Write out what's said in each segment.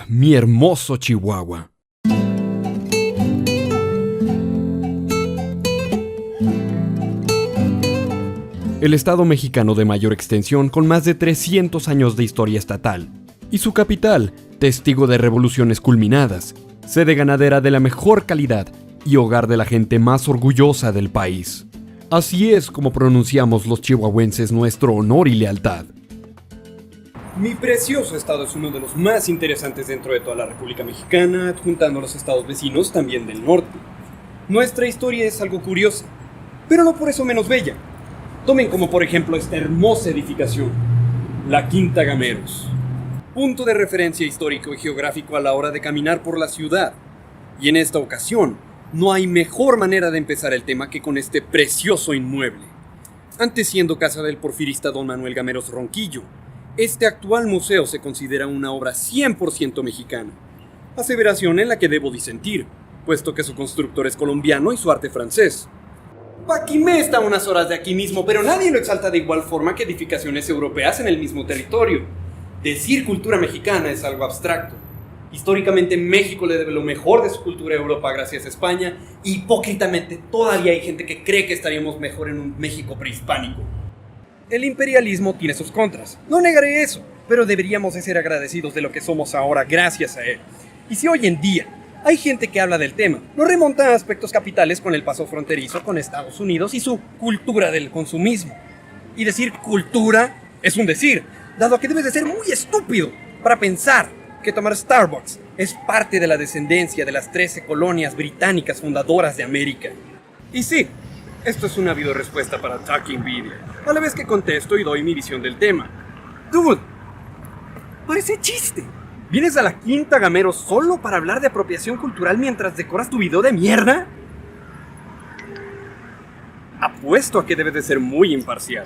mi hermoso Chihuahua. El estado mexicano de mayor extensión con más de 300 años de historia estatal. Y su capital, testigo de revoluciones culminadas, sede ganadera de la mejor calidad y hogar de la gente más orgullosa del país. Así es como pronunciamos los chihuahuenses nuestro honor y lealtad. Mi precioso estado es uno de los más interesantes dentro de toda la República Mexicana, juntando a los estados vecinos también del norte. Nuestra historia es algo curiosa, pero no por eso menos bella. Tomen como por ejemplo esta hermosa edificación, la Quinta Gameros. Punto de referencia histórico y geográfico a la hora de caminar por la ciudad. Y en esta ocasión, no hay mejor manera de empezar el tema que con este precioso inmueble. Antes siendo casa del porfirista don Manuel Gameros Ronquillo, este actual museo se considera una obra 100% mexicana, aseveración en la que debo disentir, puesto que su constructor es colombiano y su arte francés. Paquimé está a unas horas de aquí mismo, pero nadie lo exalta de igual forma que edificaciones europeas en el mismo territorio. Decir cultura mexicana es algo abstracto. Históricamente México le debe lo mejor de su cultura a Europa gracias a España, y hipócritamente todavía hay gente que cree que estaríamos mejor en un México prehispánico. El imperialismo tiene sus contras, no negaré eso, pero deberíamos de ser agradecidos de lo que somos ahora gracias a él. Y si hoy en día hay gente que habla del tema, lo remonta a aspectos capitales con el paso fronterizo con Estados Unidos y su cultura del consumismo. Y decir cultura es un decir, dado a que debes de ser muy estúpido para pensar que tomar Starbucks es parte de la descendencia de las 13 colonias británicas fundadoras de América. Y sí, esto es una videorespuesta para Talking Video, a la vez que contesto y doy mi visión del tema. Dude, parece chiste. ¿Vienes a la Quinta Gameros solo para hablar de apropiación cultural mientras decoras tu video de mierda? Apuesto a que debes de ser muy imparcial.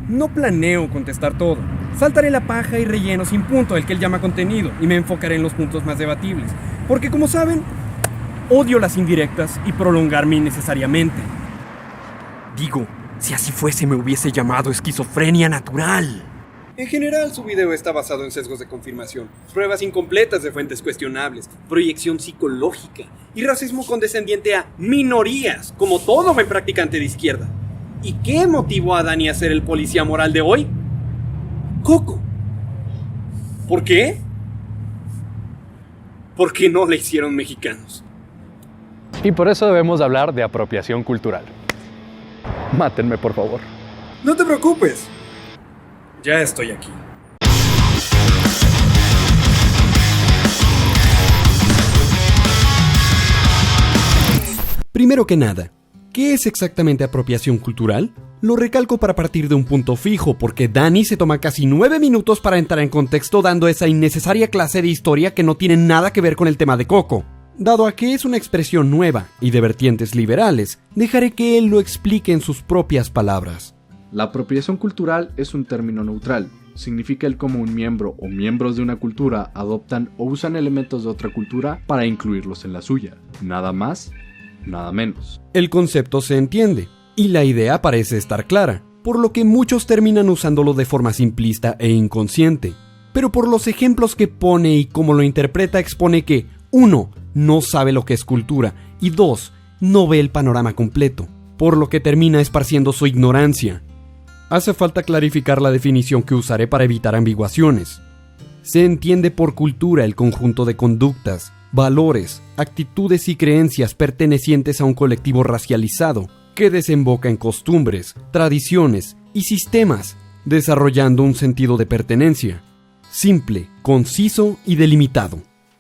No planeo contestar todo. Saltaré la paja y relleno sin punto del que él llama contenido y me enfocaré en los puntos más debatibles. Porque como saben, odio las indirectas y prolongarme innecesariamente. Digo, si así fuese me hubiese llamado esquizofrenia natural. En general, su video está basado en sesgos de confirmación, pruebas incompletas de fuentes cuestionables, proyección psicológica y racismo condescendiente a minorías, como todo buen practicante de izquierda. ¿Y qué motivó a Dani a ser el policía moral de hoy? Coco. ¿Por qué? Porque no le hicieron mexicanos. Y por eso debemos hablar de apropiación cultural. Mátenme, por favor. No te preocupes. Ya estoy aquí. Primero que nada, ¿qué es exactamente apropiación cultural? Lo recalco para partir de un punto fijo, porque Dani se toma casi 9 minutos para entrar en contexto dando esa innecesaria clase de historia que no tiene nada que ver con el tema de Coco. Dado a que es una expresión nueva y de vertientes liberales, dejaré que él lo explique en sus propias palabras. La apropiación cultural es un término neutral. Significa el cómo un miembro o miembros de una cultura adoptan o usan elementos de otra cultura para incluirlos en la suya. Nada más, nada menos. El concepto se entiende, y la idea parece estar clara, por lo que muchos terminan usándolo de forma simplista e inconsciente. Pero por los ejemplos que pone y cómo lo interpreta expone que 1. No sabe lo que es cultura, y 2. No ve el panorama completo, por lo que termina esparciendo su ignorancia. Hace falta clarificar la definición que usaré para evitar ambiguaciones. Se entiende por cultura el conjunto de conductas, valores, actitudes y creencias pertenecientes a un colectivo racializado, que desemboca en costumbres, tradiciones y sistemas, desarrollando un sentido de pertenencia, simple, conciso y delimitado.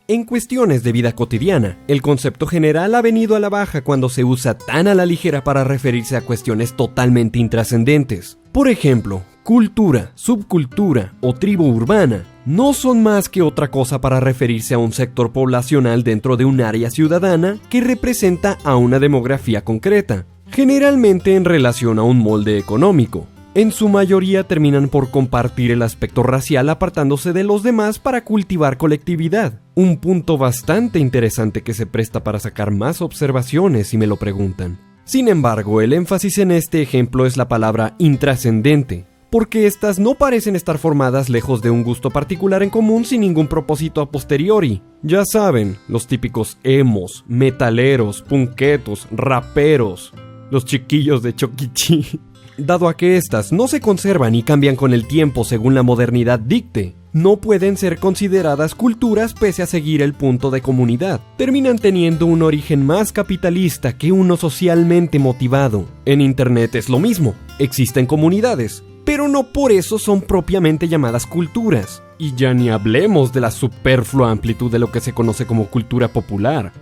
En cuestiones de vida cotidiana, el concepto general ha venido a la baja cuando se usa tan a la ligera para referirse a cuestiones totalmente intrascendentes. Por ejemplo, cultura, subcultura o tribu urbana no son más que otra cosa para referirse a un sector poblacional dentro de un área ciudadana que representa a una demografía concreta, generalmente en relación a un molde económico. En su mayoría terminan por compartir el aspecto racial apartándose de los demás para cultivar colectividad. Un punto bastante interesante que se presta para sacar más observaciones si me lo preguntan. Sin embargo, el énfasis en este ejemplo es la palabra intrascendente, porque estas no parecen estar formadas lejos de un gusto particular en común sin ningún propósito a posteriori. Ya saben, los típicos emos, metaleros, punketos, raperos, los chiquillos de Choquichi. Dado a que estas no se conservan y cambian con el tiempo según la modernidad dicte, no pueden ser consideradas culturas pese a seguir el punto de comunidad. Terminan teniendo un origen más capitalista que uno socialmente motivado. En internet es lo mismo, existen comunidades, pero no por eso son propiamente llamadas culturas. Y ya ni hablemos de la superflua amplitud de lo que se conoce como cultura popular.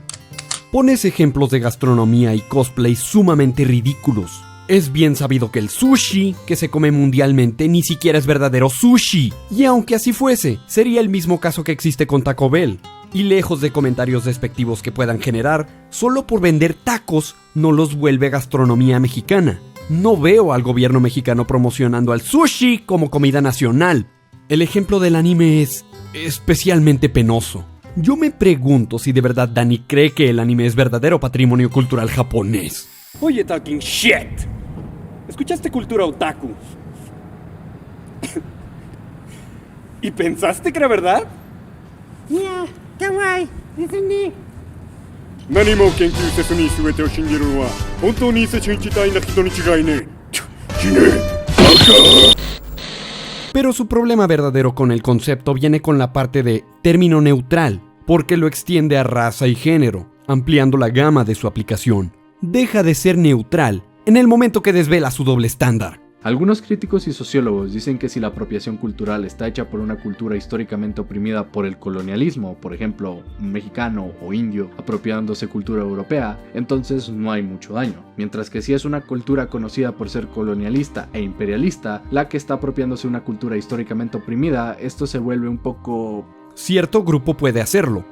Pones ejemplos de gastronomía y cosplay sumamente ridículos. Es bien sabido que el sushi que se come mundialmente ni siquiera es verdadero sushi. Y aunque así fuese, sería el mismo caso que existe con Taco Bell. Y lejos de comentarios despectivos que puedan generar, solo por vender tacos no los vuelve gastronomía mexicana. No veo al gobierno mexicano promocionando al sushi como comida nacional. El ejemplo del anime es especialmente penoso. Yo me pregunto si de verdad Dani cree que el anime es verdadero patrimonio cultural japonés. Oye, talking shit. ¿Escuchaste cultura otaku? ¿Y pensaste que era verdad? Yeah, kawaii, isn't it? 何も研究せずに全てを信じるのは本当に信じたいな人に違いねえ。Pero su problema verdadero con el concepto viene con la parte de término neutral, porque lo extiende a raza y género, ampliando la gama de su aplicación. Deja de ser neutral en el momento que desvela su doble estándar. Algunos críticos y sociólogos dicen que si la apropiación cultural está hecha por una cultura históricamente oprimida por el colonialismo, por ejemplo, un mexicano o indio apropiándose cultura europea, entonces no hay mucho daño. Mientras que si es una cultura conocida por ser colonialista e imperialista, la que está apropiándose una cultura históricamente oprimida, esto se vuelve un poco... Cierto grupo puede hacerlo,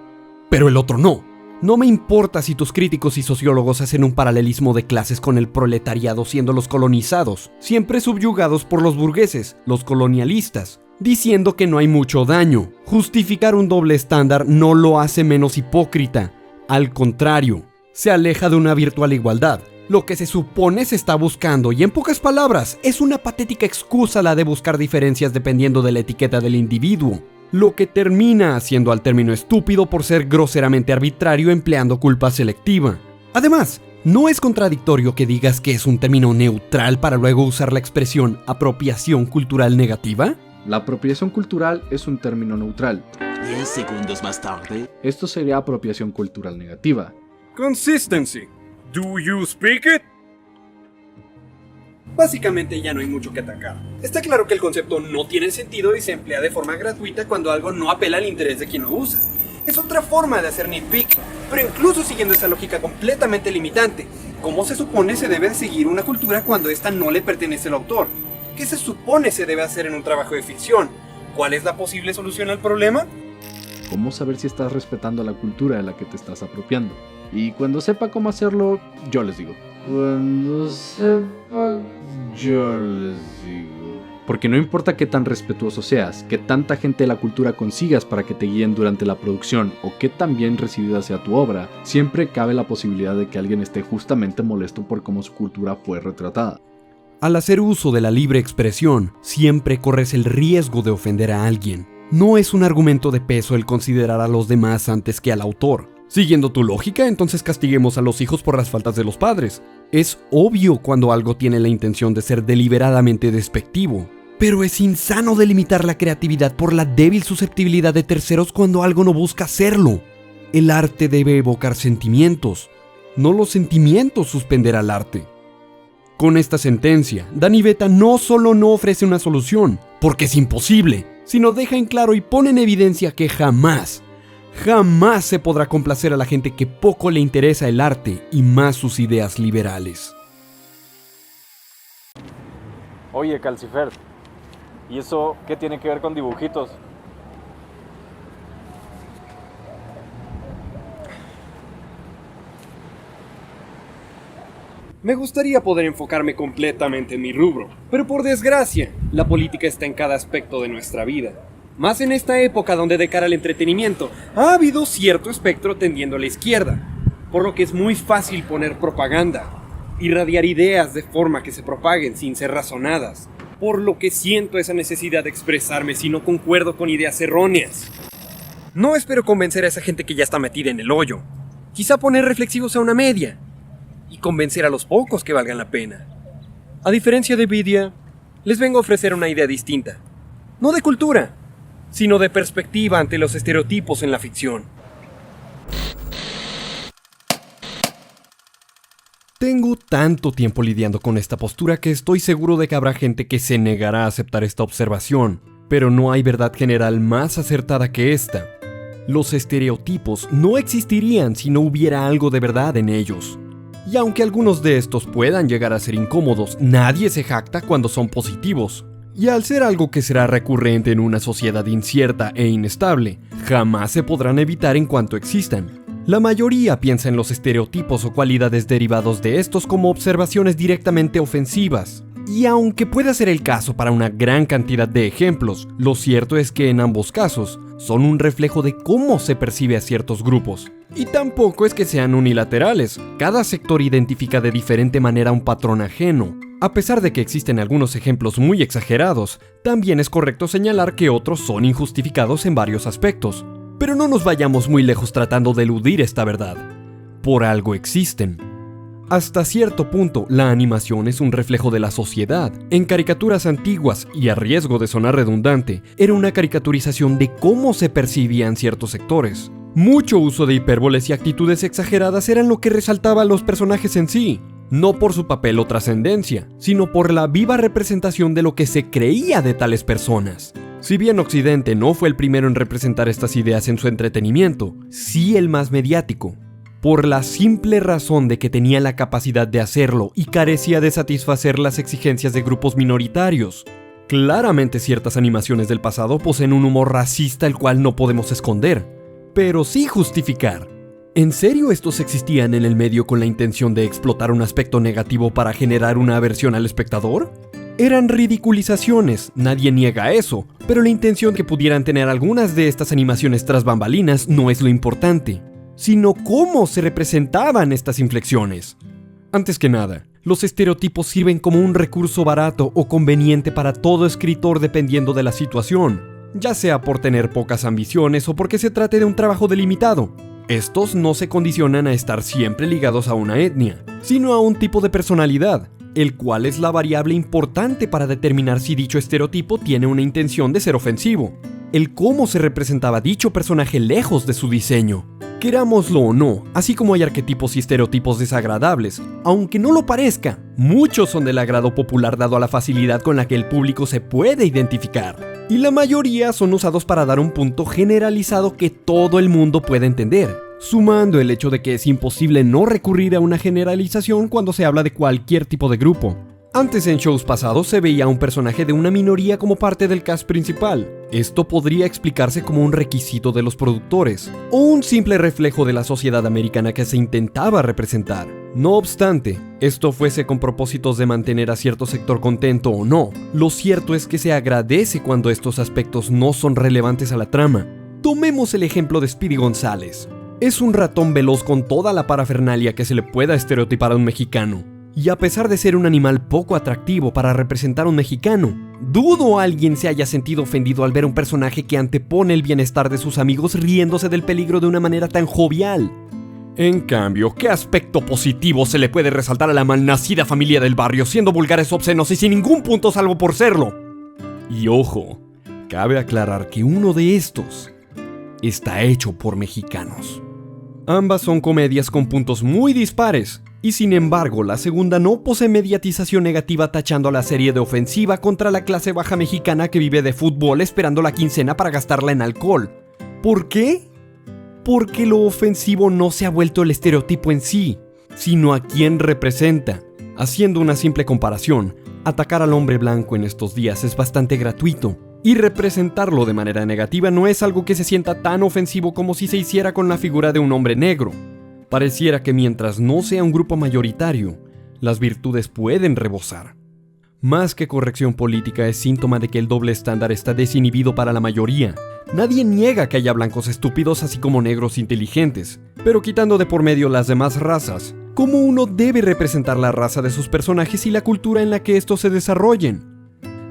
pero el otro no. No me importa si tus críticos y sociólogos hacen un paralelismo de clases con el proletariado siendo los colonizados, siempre subyugados por los burgueses, los colonialistas, diciendo que no hay mucho daño. Justificar un doble estándar no lo hace menos hipócrita. Al contrario, se aleja de una virtual igualdad. Lo que se supone se está buscando y en pocas palabras es una patética excusa la de buscar diferencias dependiendo de la etiqueta del individuo. Lo que termina haciendo al término estúpido por ser groseramente arbitrario empleando culpa selectiva. Además, ¿no es contradictorio que digas que es un término neutral para luego usar la expresión apropiación cultural negativa? La apropiación cultural es un término neutral. 10 segundos más tarde. Esto sería apropiación cultural negativa. Consistency. Do you speak it? Básicamente ya no hay mucho que atacar. Está claro que el concepto no tiene sentido y se emplea de forma gratuita cuando algo no apela al interés de quien lo usa. Es otra forma de hacer nitpick, pero incluso siguiendo esa lógica completamente limitante. ¿Cómo se supone se debe seguir una cultura cuando esta no le pertenece al autor? ¿Qué se supone se debe hacer en un trabajo de ficción? ¿Cuál es la posible solución al problema? ¿Cómo saber si estás respetando la cultura de la que te estás apropiando? Y cuando sepa cómo hacerlo, yo les digo. Cuando sepa, yo les digo. Porque no importa qué tan respetuoso seas, qué tanta gente de la cultura consigas para que te guíen durante la producción o qué tan bien recibida sea tu obra, siempre cabe la posibilidad de que alguien esté justamente molesto por cómo su cultura fue retratada. Al hacer uso de la libre expresión, siempre corres el riesgo de ofender a alguien. No es un argumento de peso el considerar a los demás antes que al autor. Siguiendo tu lógica, entonces castiguemos a los hijos por las faltas de los padres. Es obvio cuando algo tiene la intención de ser deliberadamente despectivo, pero es insano delimitar la creatividad por la débil susceptibilidad de terceros cuando algo no busca hacerlo. El arte debe evocar sentimientos, no los sentimientos suspender al arte. Con esta sentencia, Dani Beta no solo no ofrece una solución, porque es imposible, sino deja en claro y pone en evidencia que jamás se podrá complacer a la gente que poco le interesa el arte y más sus ideas liberales. Oye, Calcifer, ¿y eso qué tiene que ver con dibujitos? Me gustaría poder enfocarme completamente en mi rubro, pero por desgracia, la política está en cada aspecto de nuestra vida. Más en esta época donde de cara al entretenimiento ha habido cierto espectro tendiendo a la izquierda, por lo que es muy fácil poner propaganda, irradiar ideas de forma que se propaguen sin ser razonadas, por lo que siento esa necesidad de expresarme si no concuerdo con ideas erróneas. No espero convencer a esa gente que ya está metida en el hoyo. Quizá poner reflexivos a una media y convencer a los pocos que valgan la pena. A diferencia de Vidia, les vengo a ofrecer una idea distinta. No de cultura, sino de perspectiva ante los estereotipos en la ficción. Tengo tanto tiempo lidiando con esta postura que estoy seguro de que habrá gente que se negará a aceptar esta observación, pero no hay verdad general más acertada que esta. Los estereotipos no existirían si no hubiera algo de verdad en ellos. Y aunque algunos de estos puedan llegar a ser incómodos, nadie se jacta cuando son positivos. Y al ser algo que será recurrente en una sociedad incierta e inestable, jamás se podrán evitar en cuanto existan. La mayoría piensa en los estereotipos o cualidades derivados de estos como observaciones directamente ofensivas. Y aunque pueda ser el caso para una gran cantidad de ejemplos, lo cierto es que en ambos casos son un reflejo de cómo se percibe a ciertos grupos. Y tampoco es que sean unilaterales, cada sector identifica de diferente manera un patrón ajeno. A pesar de que existen algunos ejemplos muy exagerados, también es correcto señalar que otros son injustificados en varios aspectos. Pero no nos vayamos muy lejos tratando de eludir esta verdad. Por algo existen. Hasta cierto punto, la animación es un reflejo de la sociedad. En caricaturas antiguas, y a riesgo de sonar redundante, era una caricaturización de cómo se percibían ciertos sectores. Mucho uso de hipérboles y actitudes exageradas eran lo que resaltaba a los personajes en sí, no por su papel o trascendencia, sino por la viva representación de lo que se creía de tales personas. Si bien Occidente no fue el primero en representar estas ideas en su entretenimiento, sí el más mediático, por la simple razón de que tenía la capacidad de hacerlo y carecía de satisfacer las exigencias de grupos minoritarios. Claramente ciertas animaciones del pasado poseen un humor racista el cual no podemos esconder, pero sí justificar. ¿En serio estos existían en el medio con la intención de explotar un aspecto negativo para generar una aversión al espectador? Eran ridiculizaciones, nadie niega eso, pero la intención que pudieran tener algunas de estas animaciones tras bambalinas no es lo importante, sino cómo se representaban estas inflexiones. Antes que nada, los estereotipos sirven como un recurso barato o conveniente para todo escritor dependiendo de la situación, ya sea por tener pocas ambiciones o porque se trate de un trabajo delimitado. Estos no se condicionan a estar siempre ligados a una etnia, sino a un tipo de personalidad, el cual es la variable importante para determinar si dicho estereotipo tiene una intención de ser ofensivo, el cómo se representaba dicho personaje lejos de su diseño. Querámoslo o no, así como hay arquetipos y estereotipos desagradables, aunque no lo parezca, muchos son del agrado popular dado a la facilidad con la que el público se puede identificar, y la mayoría son usados para dar un punto generalizado que todo el mundo puede entender, sumando el hecho de que es imposible no recurrir a una generalización cuando se habla de cualquier tipo de grupo. Antes en shows pasados se veía a un personaje de una minoría como parte del cast principal. Esto podría explicarse como un requisito de los productores, o un simple reflejo de la sociedad americana que se intentaba representar. No obstante, esto fuese con propósitos de mantener a cierto sector contento o no, lo cierto es que se agradece cuando estos aspectos no son relevantes a la trama. Tomemos el ejemplo de Speedy González. Es un ratón veloz con toda la parafernalia que se le pueda estereotipar a un mexicano. Y a pesar de ser un animal poco atractivo para representar a un mexicano, dudo alguien se haya sentido ofendido al ver un personaje que antepone el bienestar de sus amigos riéndose del peligro de una manera tan jovial. En cambio, ¿qué aspecto positivo se le puede resaltar a la malnacida familia del barrio siendo vulgares, obscenos y sin ningún punto salvo por serlo? Y ojo, cabe aclarar que uno de estos está hecho por mexicanos. Ambas son comedias con puntos muy dispares, y sin embargo la segunda no posee mediatización negativa tachando a la serie de ofensiva contra la clase baja mexicana que vive de fútbol esperando la quincena para gastarla en alcohol. ¿Por qué? Porque lo ofensivo no se ha vuelto el estereotipo en sí, sino a quien representa. Haciendo una simple comparación, atacar al hombre blanco en estos días es bastante gratuito, y representarlo de manera negativa no es algo que se sienta tan ofensivo como si se hiciera con la figura de un hombre negro. Pareciera que mientras no sea un grupo mayoritario, las virtudes pueden rebosar. Más que corrección política es síntoma de que el doble estándar está desinhibido para la mayoría. Nadie niega que haya blancos estúpidos así como negros inteligentes, pero quitando de por medio las demás razas, ¿cómo uno debe representar la raza de sus personajes y la cultura en la que estos se desarrollen?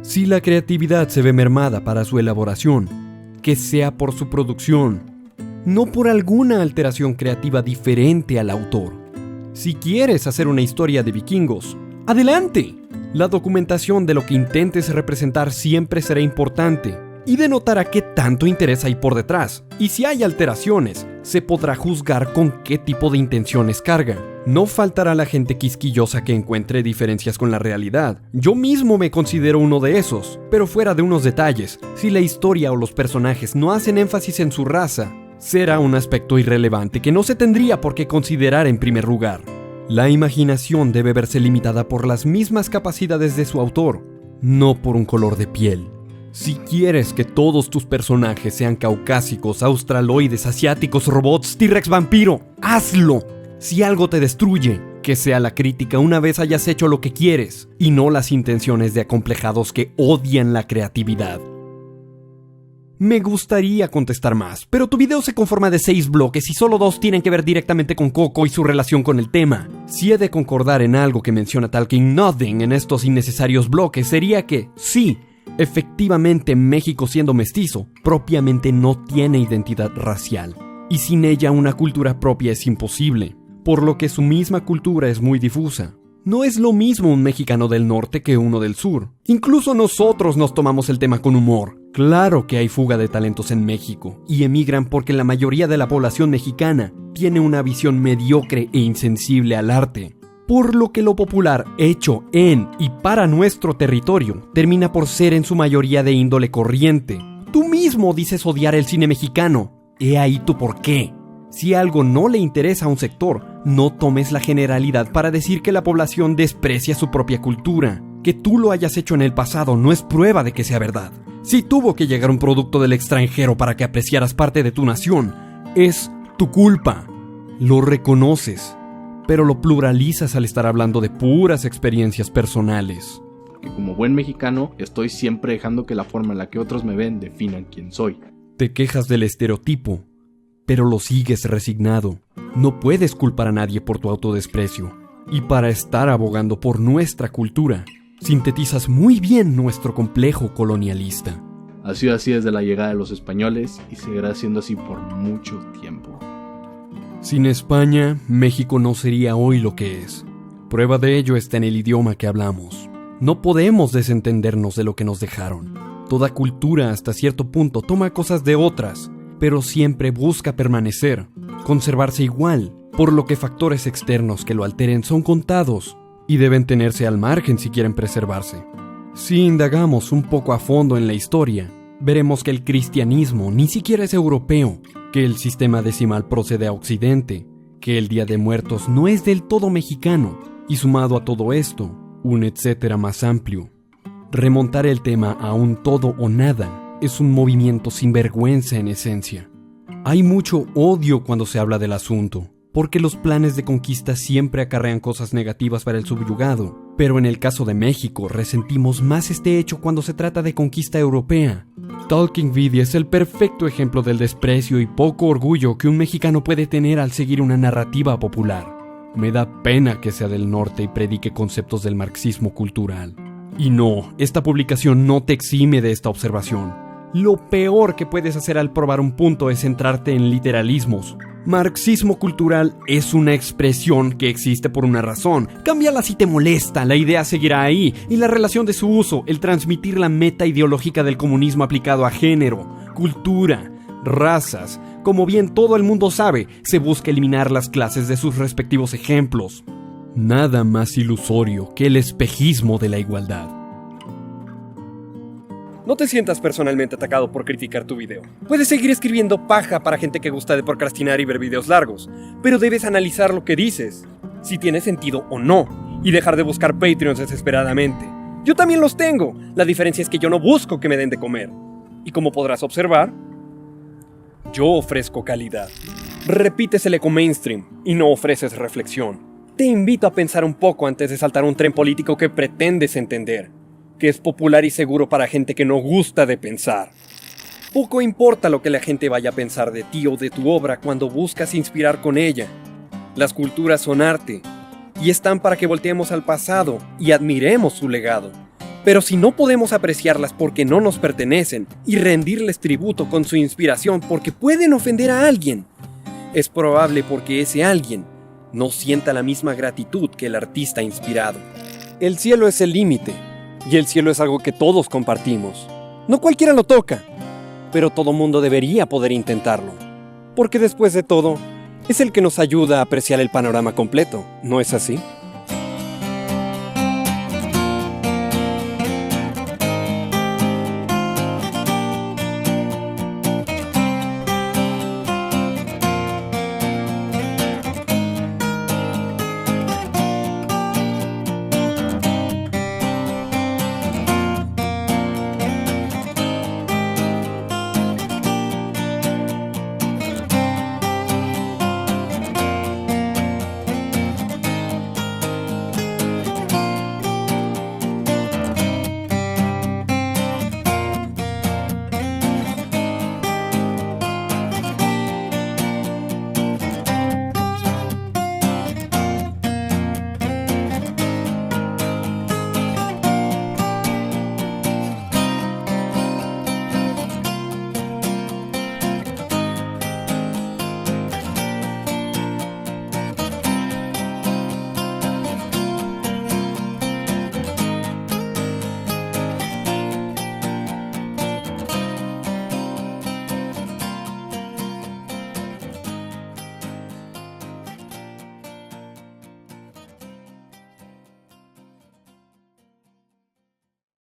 Si la creatividad se ve mermada para su elaboración, que sea por su producción, no por alguna alteración creativa diferente al autor. Si quieres hacer una historia de vikingos, ¡adelante! La documentación de lo que intentes representar siempre será importante y denotará qué tanto interés hay por detrás. Y si hay alteraciones, se podrá juzgar con qué tipo de intenciones carga. No faltará la gente quisquillosa que encuentre diferencias con la realidad. Yo mismo me considero uno de esos, pero fuera de unos detalles, si la historia o los personajes no hacen énfasis en su raza, será un aspecto irrelevante que no se tendría por qué considerar en primer lugar. La imaginación debe verse limitada por las mismas capacidades de su autor, no por un color de piel. Si quieres que todos tus personajes sean caucásicos, australoides, asiáticos, robots, T-Rex vampiro, ¡hazlo! Si algo te destruye, que sea la crítica una vez hayas hecho lo que quieres, y no las intenciones de acomplejados que odian la creatividad. Me gustaría contestar más, pero tu video se conforma de 6 bloques y solo 2 tienen que ver directamente con Coco y su relación con el tema. Si he de concordar en algo que menciona Talking Nothing en estos innecesarios bloques, sería que, sí, efectivamente México siendo mestizo, propiamente no tiene identidad racial. Y sin ella una cultura propia es imposible, por lo que su misma cultura es muy difusa. No es lo mismo un mexicano del norte que uno del sur. Incluso nosotros nos tomamos el tema con humor. Claro que hay fuga de talentos en México, y emigran porque la mayoría de la población mexicana tiene una visión mediocre e insensible al arte. Por lo que lo popular hecho en y para nuestro territorio termina por ser en su mayoría de índole corriente. Tú mismo dices odiar el cine mexicano. He ahí tu porqué. Si algo no le interesa a un sector, no tomes la generalidad para decir que la población desprecia su propia cultura. Que tú lo hayas hecho en el pasado no es prueba de que sea verdad. Si tuvo que llegar un producto del extranjero para que apreciaras parte de tu nación, es tu culpa. Lo reconoces, pero lo pluralizas al estar hablando de puras experiencias personales. Que como buen mexicano, estoy siempre dejando que la forma en la que otros me ven definan quién soy. Te quejas del estereotipo, pero lo sigues resignado. No puedes culpar a nadie por tu autodesprecio. Y para estar abogando por nuestra cultura, sintetizas muy bien nuestro complejo colonialista. Ha sido así desde la llegada de los españoles y seguirá siendo así por mucho tiempo. Sin España, México no sería hoy lo que es. Prueba de ello está en el idioma que hablamos. No podemos desentendernos de lo que nos dejaron. Toda cultura hasta cierto punto toma cosas de otras, pero siempre busca permanecer, conservarse igual, por lo que factores externos que lo alteren son contados y deben tenerse al margen si quieren preservarse. Si indagamos un poco a fondo en la historia, veremos que el cristianismo ni siquiera es europeo, que el sistema decimal procede a Occidente, que el Día de Muertos no es del todo mexicano, y sumado a todo esto, un etcétera más amplio. Remontar el tema a un todo o nada es un movimiento sin vergüenza en esencia. Hay mucho odio cuando se habla del asunto, porque los planes de conquista siempre acarrean cosas negativas para el subyugado, pero en el caso de México resentimos más este hecho cuando se trata de conquista europea. Talking Video es el perfecto ejemplo del desprecio y poco orgullo que un mexicano puede tener al seguir una narrativa popular. Me da pena que sea del norte y predique conceptos del marxismo cultural. Y no, esta publicación no te exime de esta observación. Lo peor que puedes hacer al probar un punto es centrarte en literalismos. Marxismo cultural es una expresión que existe por una razón. Cámbiala si te molesta, la idea seguirá ahí. Y la relación de su uso, el transmitir la meta ideológica del comunismo aplicado a género, cultura, razas. Como bien todo el mundo sabe, se busca eliminar las clases de sus respectivos ejemplos. Nada más ilusorio que el espejismo de la igualdad. No te sientas personalmente atacado por criticar tu video. Puedes seguir escribiendo paja para gente que gusta de procrastinar y ver videos largos, pero debes analizar lo que dices, si tiene sentido o no, y dejar de buscar Patreons desesperadamente. Yo también los tengo, la diferencia es que yo no busco que me den de comer. Y como podrás observar, yo ofrezco calidad. Repites el eco mainstream y no ofreces reflexión. Te invito a pensar un poco antes de saltar un tren político que pretendes entender, que es popular y seguro para gente que no gusta de pensar. Poco importa lo que la gente vaya a pensar de ti o de tu obra cuando buscas inspirar con ella. Las culturas son arte, y están para que volteemos al pasado y admiremos su legado. Pero si no podemos apreciarlas porque no nos pertenecen y rendirles tributo con su inspiración porque pueden ofender a alguien, es probable porque ese alguien no sienta la misma gratitud que el artista inspirado. El cielo es el límite, y el cielo es algo que todos compartimos. No cualquiera lo toca, pero todo mundo debería poder intentarlo, porque después de todo, es el que nos ayuda a apreciar el panorama completo, ¿no es así?